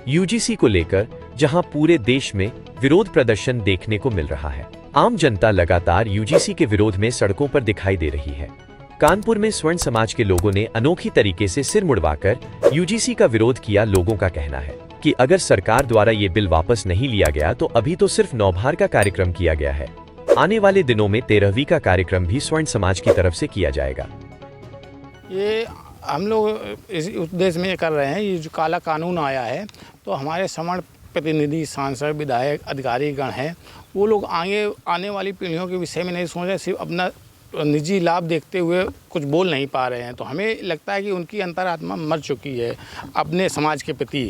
UGC को लेकर जहां पूरे देश में विरोध प्रदर्शन देखने को मिल रहा है। आम जनता लगातार यूजीसी के विरोध में सड़कों पर दिखाई दे रही है। कानपुर में स्वर्ण समाज के लोगों ने अनोखी तरीके से सिर मुड़वाकर यूजीसी का विरोध किया। लोगों का कहना है कि अगर सरकार द्वारा ये बिल वापस नहीं लिया गया तो अभी तो सिर्फ नौभार का कार्यक्रम किया गया है, आने वाले दिनों में 13वीं का कार्यक्रम भी स्वर्ण समाज की तरफ से किया जाएगा। ये हम लोग इस उद्देश्य में कर रहे हैं, ये जो काला कानून आया है तो हमारे सवर्ण प्रतिनिधि, सांसद, विधायक, अधिकारीगण हैं, वो लोग आने वाली पीढ़ियों के विषय में नहीं सोच रहे, सिर्फ अपना निजी लाभ देखते हुए कुछ बोल नहीं पा रहे हैं। तो हमें लगता है कि उनकी अंतरात्मा मर चुकी है अपने समाज के प्रति,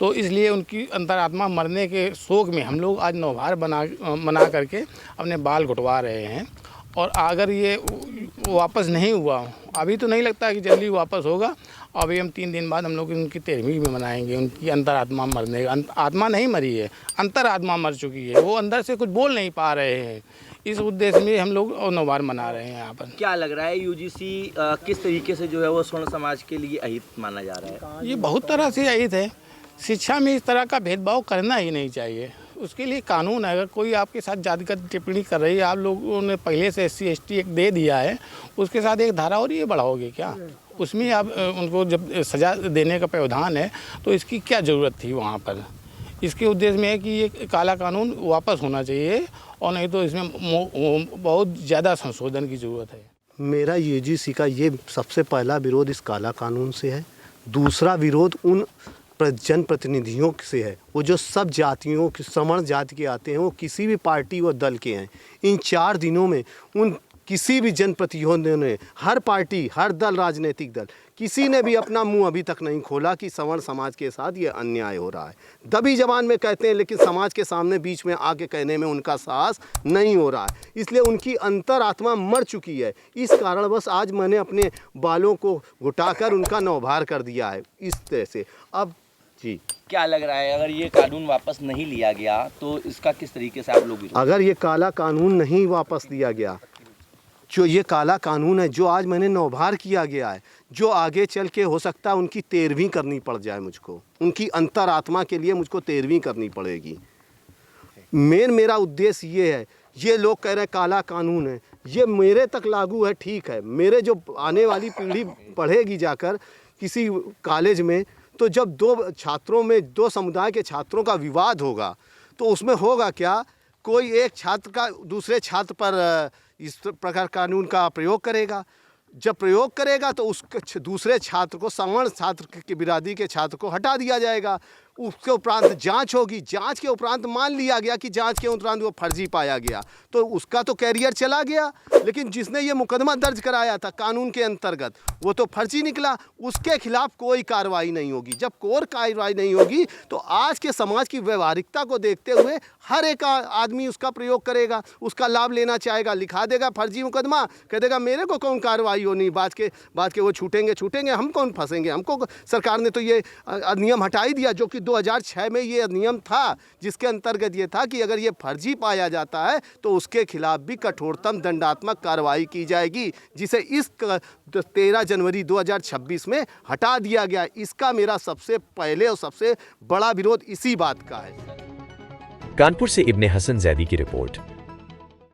तो इसलिए उनकी अंतरात्मा मरने के शोक में हम लोग आज नौभार बना करके अपने बाल घुटवा रहे हैं। और अगर ये वापस नहीं हुआ, अभी तो नहीं लगता कि जल्दी वापस होगा, अभी हम 3 दिन बाद हम लोग उनकी 13वीं भी मनाएंगे। उनकी अंतरात्मा मरने, आत्मा नहीं मरी है, अंतरात्मा मर चुकी है, वो अंदर से कुछ बोल नहीं पा रहे हैं। इस उद्देश्य में हम लोग नौभार मना रहे हैं। यहाँ पर क्या लग रहा है यूजीसी किस तरीके से जो है वो स्वर्ण समाज के लिए अहित माना जा रहा है? ये बहुत तरह से अहित है। शिक्षा में इस तरह का भेदभाव करना ही नहीं चाहिए, उसके लिए कानून है। अगर कोई आपके साथ जातिगत टिप्पणी कर रही है, आप लोगों ने पहले से SC ST एक दे दिया है, उसके साथ एक धारा और ये बढ़ाओगे क्या? उसमें आप उनको जब सज़ा देने का प्रावधान है तो इसकी क्या ज़रूरत थी वहाँ पर? इसके उद्देश्य में है कि ये काला कानून वापस होना चाहिए और नहीं तो इसमें बहुत ज़्यादा संशोधन की ज़रूरत है। मेरा यूजीसी का ये सबसे पहला विरोध इस काला कानून से है। दूसरा विरोध उन जनप्रतिनिधियों से है, वो जो सब जातियों की, सवर्ण जाति के आते हैं, वो किसी भी पार्टी व दल के हैं। इन 4 दिनों में उन किसी भी जनप्रतिनिधियों ने, हर पार्टी, हर दल, राजनीतिक दल, किसी ने भी अपना मुंह अभी तक नहीं खोला कि सवर्ण समाज के साथ ये अन्याय हो रहा है। दबी जबान में कहते हैं, लेकिन समाज के सामने बीच में आके कहने में उनका साहस नहीं हो रहा है। इसलिए उनकी अंतरात्मा मर चुकी है। इस कारण बस आज मैंने अपने बालों को घुटाकर उनका नौभार कर दिया है इस तरह से। अब जी क्या लग रहा है, अगर ये कानून वापस नहीं लिया गया तो इसका किस तरीके से आप लोग? अगर ये काला कानून नहीं वापस लिया गया, जो ये काला कानून है, जो आज मैंने नौभार किया गया है, जो आगे चल के हो सकता है उनकी 13वीं करनी पड़ जाए मुझको, उनकी अंतरात्मा के लिए मुझको 13वीं करनी पड़ेगी। मेरा उद्देश्य ये है। ये लोग कह रहे हैं काला कानून है, ये मेरे तक लागू है, ठीक है। मेरे जो आने वाली पीढ़ी पढ़ेगी जाकर किसी कॉलेज में, तो जब 2 छात्रों में, 2 समुदाय के छात्रों का विवाद होगा तो उसमें होगा क्या, कोई एक छात्र का दूसरे छात्र पर इस प्रकार कानून का प्रयोग करेगा। जब प्रयोग करेगा तो उस दूसरे छात्र को, सवर्ण छात्र के बिरादरी के छात्र को हटा दिया जाएगा। उसके उपरांत जांच होगी, जांच के उपरांत मान लिया गया कि जांच के उपरांत वो फर्जी पाया गया तो उसका तो कैरियर चला गया। लेकिन जिसने ये मुकदमा दर्ज कराया था कानून के अंतर्गत, वो तो फर्जी निकला, उसके खिलाफ कोई कार्रवाई नहीं होगी। जब कोई कार्रवाई नहीं होगी तो आज के समाज की व्यवहारिकता को देखते हुए हर एक आदमी उसका प्रयोग करेगा, उसका लाभ लेना चाहेगा, लिखा देगा फर्जी मुकदमा, कह देगा मेरे को कौन कार्रवाई होनी, बाद के वो छूटेंगे, हम कौन फंसेंगे, हमको सरकार ने तो ये अधिनियम हटा ही दिया, जो कि 2006 में ये नियम था, जिसके अंतर्गत ये था कि अगर ये फर्जी पाया जाता है तो उसके खिलाफ भी कठोरतम दंडात्मक कार्रवाई की जाएगी, जिसे इस 13 जनवरी 2026 में हटा दिया गया। इसका मेरा सबसे पहले और सबसे बड़ा विरोध इसी बात का है। कानपुर से इब्ने हसन जैदी की रिपोर्ट।